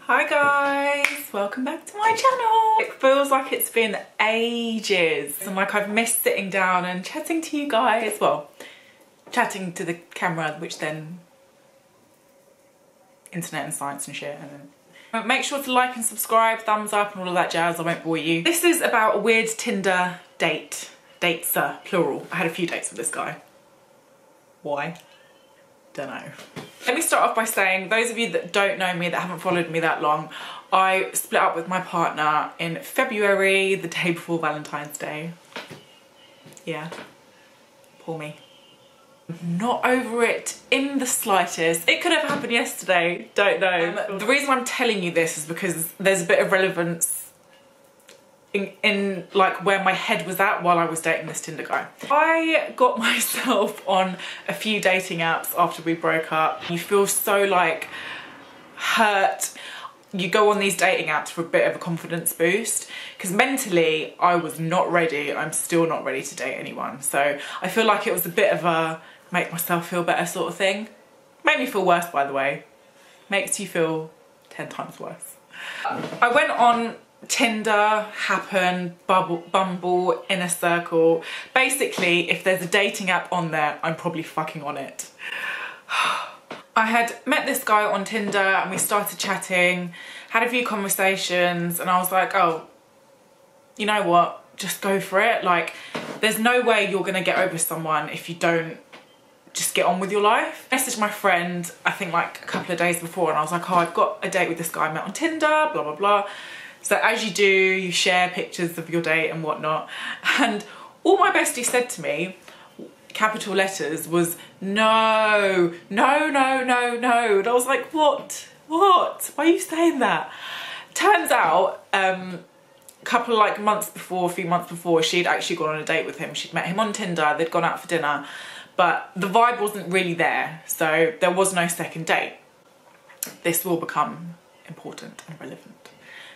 Hi guys, welcome back to my channel. It feels like it's been ages and like I've missed sitting down and chatting to you guys. Well, chatting to the camera, which then internet and science and shit. And then make sure to like and subscribe, thumbs up and all of that jazz. I won't bore you. This is about a weird Tinder date. Dates, plural. I had a few dates with this guy. Why? Don't know. Let me start off by saying, those of you that don't know me, that haven't followed me that long, I split up with my partner in February, the day before Valentine's Day. Yeah, poor me. Not over it in the slightest. It could have happened yesterday, don't know. The reason I'm telling you this is because there's a bit of relevance in like where my head was at while I was dating this Tinder guy. I got myself on a few dating apps after we broke up. You feel so like hurt. You go on these dating apps for a bit of a confidence boost because mentally I was not ready. I'm still not ready to date anyone. So I feel like it was a bit of a make myself feel better sort of thing. Made me feel worse, by the way. Makes you feel 10 times worse. I went on Tinder, Happen, Bumble, Inner Circle. Basically, if there's a dating app on there, I'm probably fucking on it. I had met this guy on Tinder and we started chatting, had a few conversations, and I was like, oh, you know what? Just go for it. Like, there's no way you're gonna get over someone if you don't just get on with your life. I messaged my friend, I think like a couple of days before, and I was like, oh, I've got a date with this guy I met on Tinder, blah, blah, blah. So as you do, you share pictures of your date and whatnot. And all my bestie said to me, capital letters, was no, no, no, no, no. And I was like, what? What? Why are you saying that? Turns out, a couple of like months before, a few months before, she'd actually gone on a date with him. She'd met him on Tinder, they'd gone out for dinner, but the vibe wasn't really there. So there was no second date. This will become important and relevant.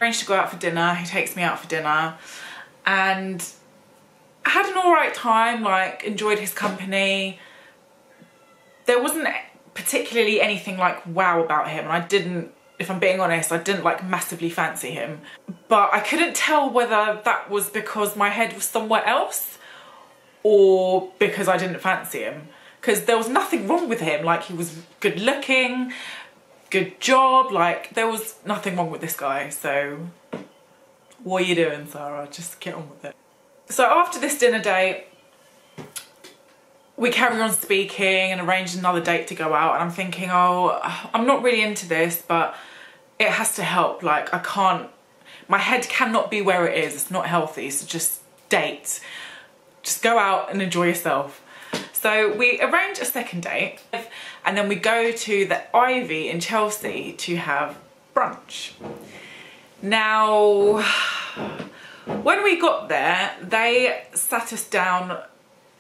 Arranged to go out for dinner, he takes me out for dinner, and I had an alright time, like enjoyed his company. There wasn't particularly anything like wow about him, and I didn't, if I'm being honest, I didn't like massively fancy him. But I couldn't tell whether that was because my head was somewhere else or because I didn't fancy him. Because there was nothing wrong with him, like he was good looking, good job, like there was nothing wrong with this guy. So what are you doing, Sarah? Just get on with it. So after this dinner date, we carry on speaking and arrange another date to go out, and I'm thinking, oh, I'm not really into this, but it has to help. Like I can't, my head cannot be where it is. It's not healthy. So just date, just go out and enjoy yourself. So we arrange a second date and then we go to the Ivy in Chelsea to have brunch. Now, when we got there, they sat us down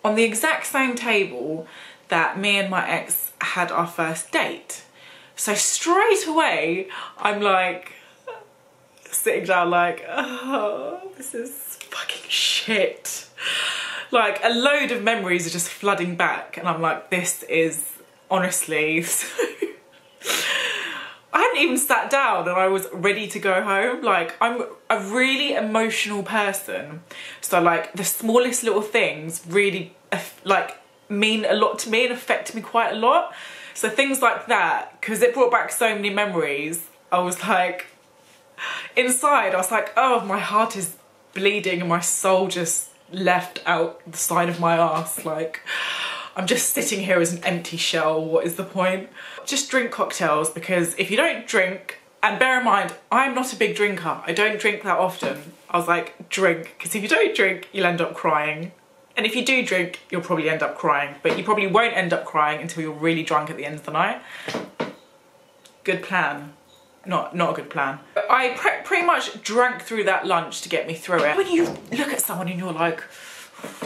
on the exact same table that me and my ex had our first date. So straight away, I'm like, sitting down like, oh, this is fucking shit. Like a load of memories are just flooding back, and I'm like, this is honestly so I hadn't even sat down and I was ready to go home. Like I'm a really emotional person, so like the smallest little things really like mean a lot to me and affect me quite a lot. So things like that, because it brought back so many memories, I was like, inside I was like, oh, my heart is bleeding and my soul just left out the side of my ass. Like I'm just sitting here as an empty shell. What is the point? Just drink cocktails, because if you don't drink, and bear in mind I'm not a big drinker, I don't drink that often. I was like, drink, because if you don't drink you'll end up crying, and if you do drink you'll probably end up crying, but you probably won't end up crying until you're really drunk at the end of the night. Good plan. Not a good plan. I pretty much drank through that lunch to get me through it. When you look at someone and you're like,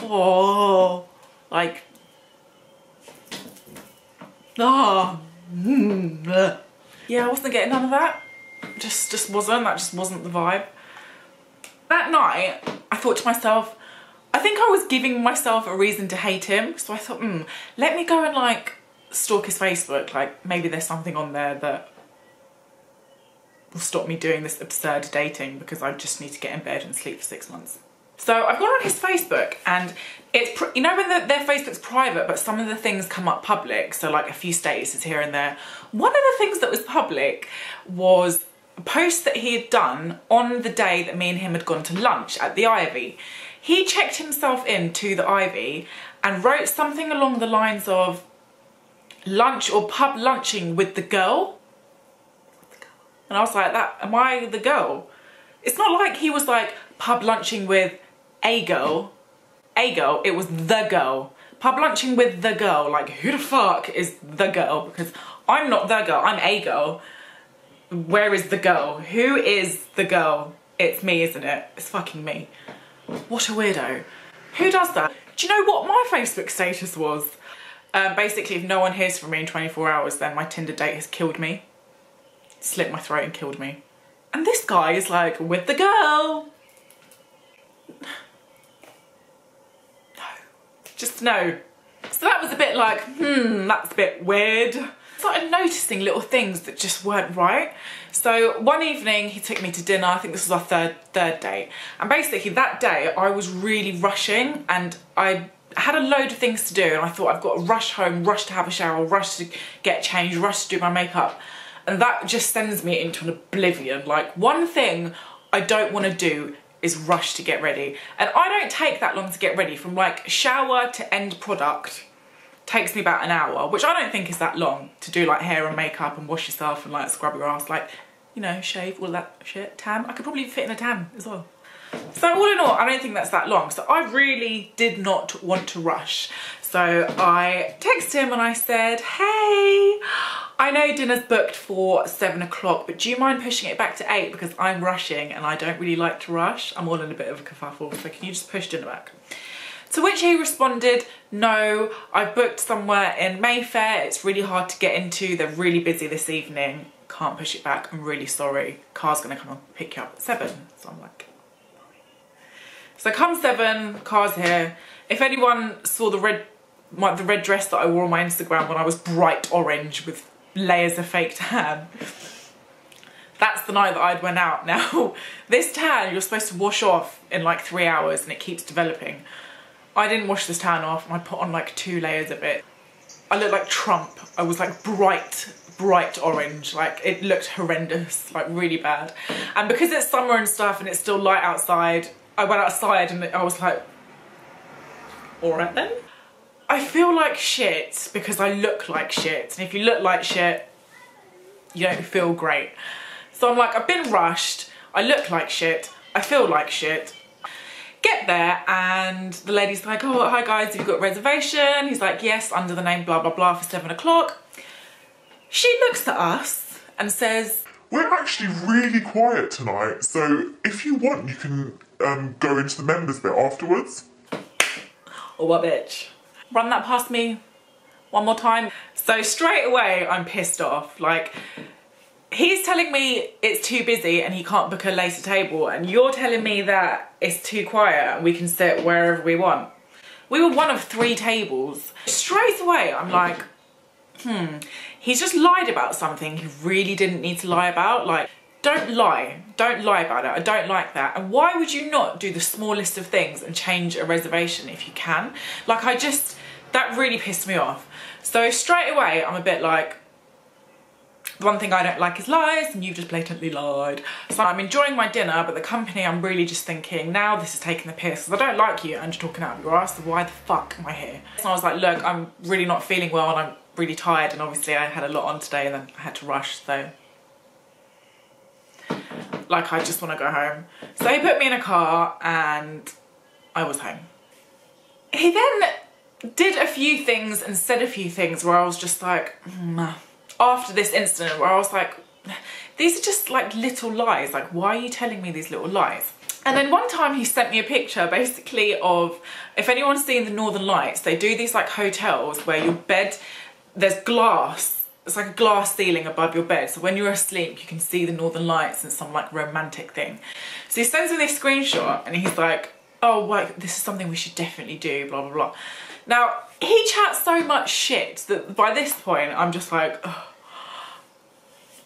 oh, like, oh, yeah, I wasn't getting none of that. Just wasn't, that just wasn't the vibe. That night, I thought to myself, I think I was giving myself a reason to hate him. So I thought, let me go and like stalk his Facebook. Like maybe there's something on there that will stop me doing this absurd dating because I just need to get in bed and sleep for 6 months. So I've gone on his Facebook, and it's, you know when their Facebook's private but some of the things come up public, so like a few statuses here and there. One of the things that was public was a post that he had done on the day that me and him had gone to lunch at the Ivy. He checked himself into the Ivy and wrote something along the lines of lunch or pub lunching with the girl. And I was like, am I the girl? It's not like he was like pub lunching with a girl, it was the girl. Pub lunching with the girl, like who the fuck is the girl? Because I'm not the girl, I'm a girl. Where is the girl? Who is the girl? It's me, isn't it? It's fucking me. What a weirdo. Who does that? Do you know what my Facebook status was? Basically, if no one hears from me in 24 hours, then my Tinder date has killed me. Slit my throat and killed me. And this guy is like, with the girl. Just no. So that was a bit like, that's a bit weird. I started noticing little things that just weren't right. So one evening he took me to dinner. I think this was our third date. And basically that day I was really rushing, and I had a load of things to do, and I thought I've got to rush home, rush to have a shower, rush to get changed, rush to do my makeup. And that just sends me into an oblivion. Like, one thing I don't want to do is rush to get ready. And I don't take that long to get ready. From like shower to end product takes me about an hour, which I don't think is that long to do like hair and makeup and wash yourself and like scrub your ass, like, you know, shave, all that shit, tan. I could probably fit in a tan as well. So all in all, I don't think that's that long. So I really did not want to rush. So I texted him and I said, hey, I know dinner's booked for 7 o'clock, but do you mind pushing it back to 8 because I'm rushing and I don't really like to rush. I'm all in a bit of a kerfuffle, so can you just push dinner back? To which he responded, no, I've booked somewhere in Mayfair. It's really hard to get into. They're really busy this evening. Can't push it back. I'm really sorry. Car's gonna come and pick you up at 7. So I'm like, so come 7, car's here. If anyone saw the red dress that I wore on my Instagram when I was bright orange with layers of fake tan, that's the night that I'd went out. Now, this tan you're supposed to wash off in like 3 hours and it keeps developing. I didn't wash this tan off and I put on like 2 layers of it. I looked like Trump. I was like bright orange. Like, it looked horrendous, like really bad. And because it's summer and stuff and it's still light outside, I went outside and I was like, all right then. I feel like shit because I look like shit. And if you look like shit, you don't feel great. So I'm like, I've been rushed. I look like shit. I feel like shit. Get there and the lady's like, oh, hi guys, have you got a reservation? He's like, yes, under the name blah, blah, blah for 7 o'clock. She looks at us and says, we're actually really quiet tonight, so if you want, you can go into the members bit afterwards. Oh, what bitch. Run that past me one more time. So straight away, I'm pissed off. Like, he's telling me it's too busy and he can't book a later table, and you're telling me that it's too quiet and we can sit wherever we want. We were one of 3 tables. Straight away, I'm like, he's just lied about something he really didn't need to lie about. Like, don't lie about it. I don't like that. And why would you not do the smallest of things and change a reservation if you can? Like, that really pissed me off. So straight away, I'm a bit like, the one thing I don't like is lies, and you've just blatantly lied. So I'm enjoying my dinner, but the company, I'm really just thinking, now this is taking the piss, because I don't like you and you're talking out of your ass, so why the fuck am I here? So I was like, look, I'm really not feeling well and I'm really tired, and obviously I had a lot on today and then I had to rush, so like, I just want to go home. So he put me in a car and I was home. He then did a few things and said a few things where I was just like, after this incident, where I was like, these are just like little lies. Like, why are you telling me these little lies? And then one time he sent me a picture basically of, if anyone's seen the Northern Lights, they do these like hotels where your bed, there's glass. It's like a glass ceiling above your bed. So when you're asleep, you can see the Northern Lights and some like romantic thing. So he sends me this screenshot and he's like, oh, well, this is something we should definitely do, blah, blah, blah. Now, he chats so much shit that by this point, I'm just like, oh,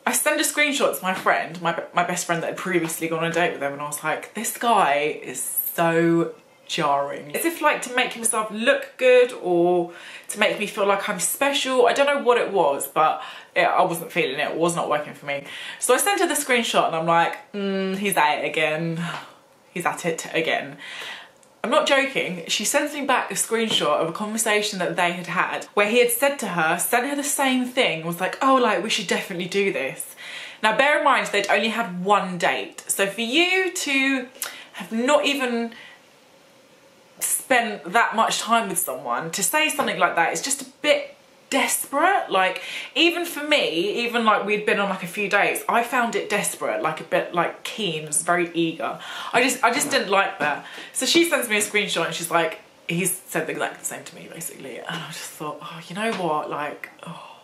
I sent a screenshot to my friend, my best friend that had previously gone on a date with him, and I was like, this guy is so jarring. As if like to make himself look good or to make me feel like I'm special. I don't know what it was, but I wasn't feeling it. It was not working for me. So I sent her the screenshot and I'm like, he's at it again. He's at it again. I'm not joking. She sends me back a screenshot of a conversation that they had had where he had said to her, sent her the same thing, was like, oh, like, we should definitely do this. Now, bear in mind, they'd only had one date. So for you to have not even spent that much time with someone, to say something like that is just a bit desperate. Like, even for me, even like we'd been on like a few dates, I found it desperate, like a bit like keen, was very eager. I just didn't like that. So she sends me a screenshot and she's like, he's said the exact same to me basically, and I just thought, oh, you know what, like, oh,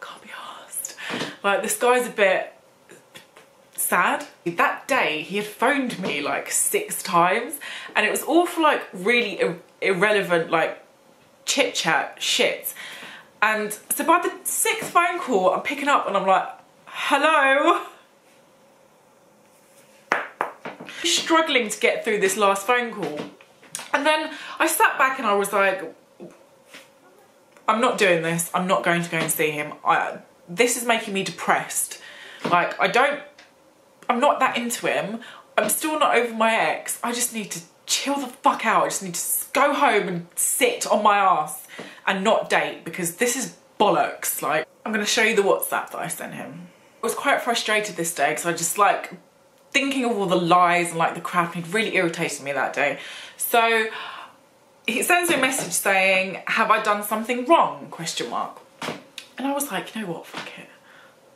can't be arsed. Like, this guy's a bit sad. That day he had phoned me like 6 times and it was all for like really irrelevant like chit chat shit. And so by the 6th phone call, I'm picking up and I'm like, hello? Struggling to get through this last phone call. And then I sat back and I was like, I'm not doing this. I'm not going to go and see him. This is making me depressed. Like, I'm not that into him. I'm still not over my ex. I just need to chill the fuck out. I just need to go home and sit on my ass and not date, because this is bollocks. Like, I'm gonna show you the WhatsApp that I sent him. I was quite frustrated this day because I just like thinking of all the lies and like the crap, and it really irritated me that day. So he sends me a message saying, have I done something wrong? Question mark. And I was like, you know what, fuck it.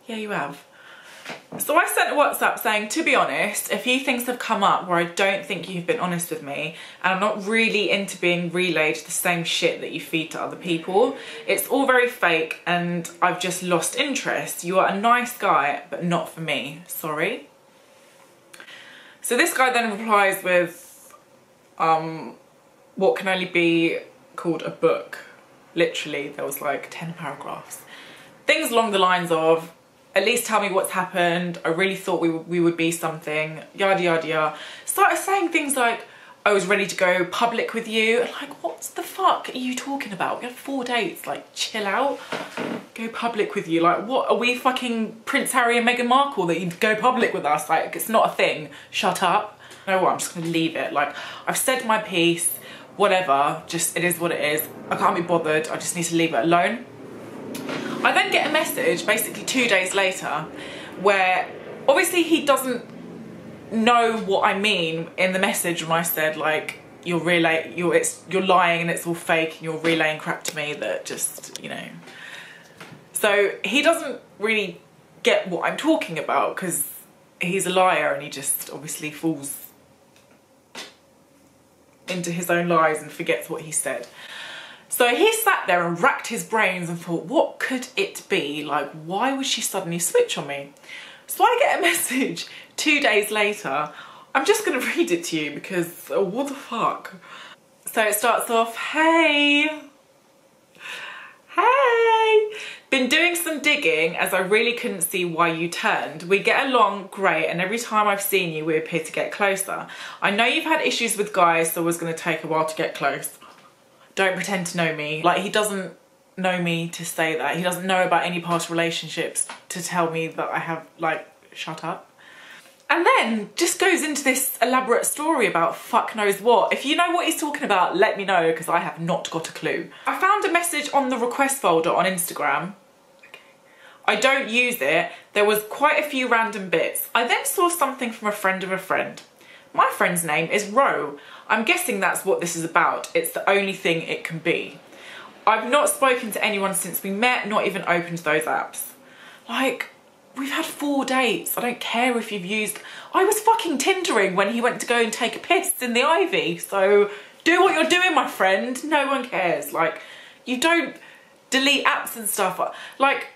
Yeah, you have. So I sent a WhatsApp saying, to be honest, a few things have come up where I don't think you've been honest with me, and I'm not really into being relayed the same shit that you feed to other people. It's all very fake and I've just lost interest. You are a nice guy, but not for me. Sorry. So this guy then replies with what can only be called a book. Literally, there was like 10 paragraphs. Things along the lines of, at least tell me what's happened. I really thought we would be something. Yada, yada, yada. Started saying things like, I was ready to go public with you. And like, what the fuck are you talking about? We had 4 dates. Like, chill out. Go public with you. Like, what? Are we fucking Prince Harry and Meghan Markle that you'd go public with us? Like, it's not a thing. Shut up. You know what? I'm just going to leave it. Like, I've said my piece. Whatever. Just, it is what it is. I can't be bothered. I just need to leave it alone. I then get a message basically 2 days later where obviously he doesn't know what I mean in the message when I said like, you're lying and it's all fake and you're relaying crap to me that just, you know. So he doesn't really get what I'm talking about because he's a liar and he just obviously falls into his own lies and forgets what he said. So he sat there and racked his brains and thought, what could it be? Like, why would she suddenly switch on me? So I get a message 2 days later. I'm just gonna read it to you because what the fuck? So it starts off, hey, been doing some digging as I really couldn't see why you turned. We get along great and every time I've seen you we appear to get closer. I know you've had issues with guys, so it was gonna take a while to get close. Don't pretend to know me. Like, he doesn't know me to say that. He doesn't know about any past relationships to tell me that I have, like, shut up. And then just goes into this elaborate story about fuck knows what. If you know what he's talking about, let me know because I have not got a clue. I found a message on the request folder on Instagram. I don't use it. There was quite a few random bits. I then saw something from a friend of a friend. My friend's name is Ro. I'm guessing that's what this is about. It's the only thing it can be. I've not spoken to anyone since we met, not even opened those apps. Like, we've had 4 dates. I don't care if you've used... I was fucking Tindering when he went to go and take a piss in the ivy. So do what you're doing, my friend. No one cares. Like, you don't delete apps and stuff. Like,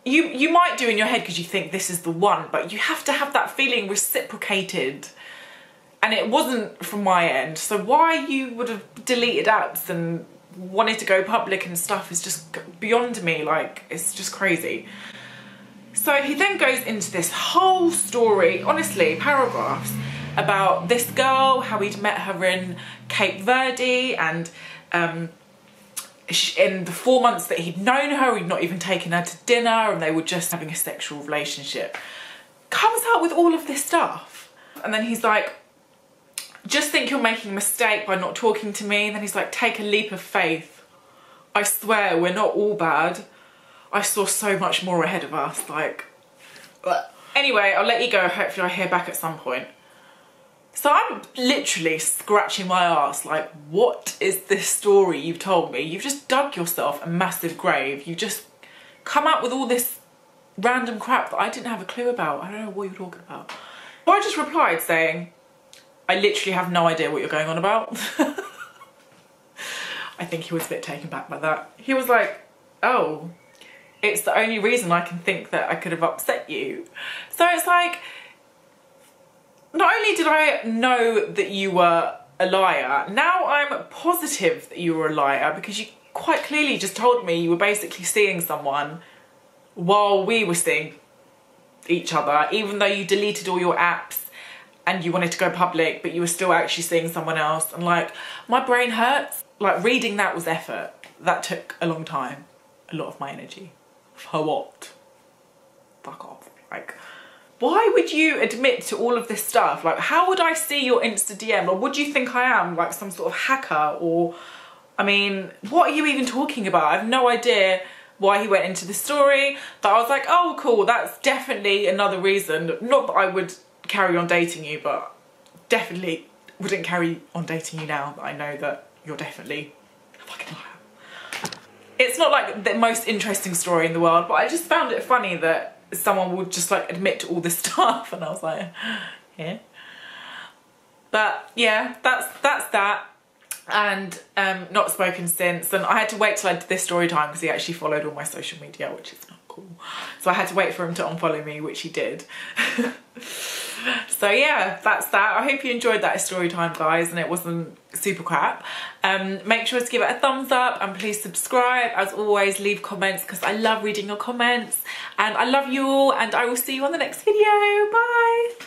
you might do in your head because you think this is the one, but you have to have that feeling reciprocated. And it wasn't from my end. So why you would have deleted apps and wanted to go public and stuff is just beyond me. Like, it's just crazy. So he then goes into this whole story, honestly, paragraphs, about this girl, how he'd met her in Cape Verde, and in the 4 months that he'd known her, he'd not even taken her to dinner, and they were just having a sexual relationship. Comes out with all of this stuff. And then he's like, just think you're making a mistake by not talking to me. And then he's like, take a leap of faith. I swear we're not all bad. I saw so much more ahead of us. Like, anyway, I'll let you go. Hopefully I hear back at some point. So I'm literally scratching my ass like, what is this story you've told me? You've just dug yourself a massive grave. You just come out with all this random crap that I didn't have a clue about. I don't know what you're talking about. So I just replied saying, I literally have no idea what you're going on about. I think he was a bit taken back by that. He was like, oh, it's the only reason I can think that I could have upset you. So it's like, not only did I know that you were a liar, now I'm positive that you were a liar, because you quite clearly just told me you were basically seeing someone while we were seeing each other, even though you deleted all your apps and you wanted to go public, but you were still actually seeing someone else. And like, my brain hurts. Like, reading that was effort. That took a long time, a lot of my energy. For what? Fuck off. Like, why would you admit to all of this stuff? Like, how would I see your Insta DM? Or would you think I am, like, some sort of hacker? Or, I mean, what are you even talking about? I have no idea why he went into the story. But I was like, oh, cool, that's definitely another reason. Not that I would carry on dating you, but definitely wouldn't carry on dating you now that I know that you're definitely a fucking liar. It's not like the most interesting story in the world, but I just found it funny that someone would just like admit to all this stuff, and I was like, yeah. But yeah, that's that. And not spoken since, and I had to wait till I did this story time because he actually followed all my social media, which is not cool. So I had to wait for him to unfollow me, which he did. So yeah, that's that. I hope you enjoyed that story time, guys, and it wasn't super crap. Make sure to give it a thumbs up, and please subscribe. As always, leave comments because I love reading your comments, and I love you all, and I will see you on the next video. Bye.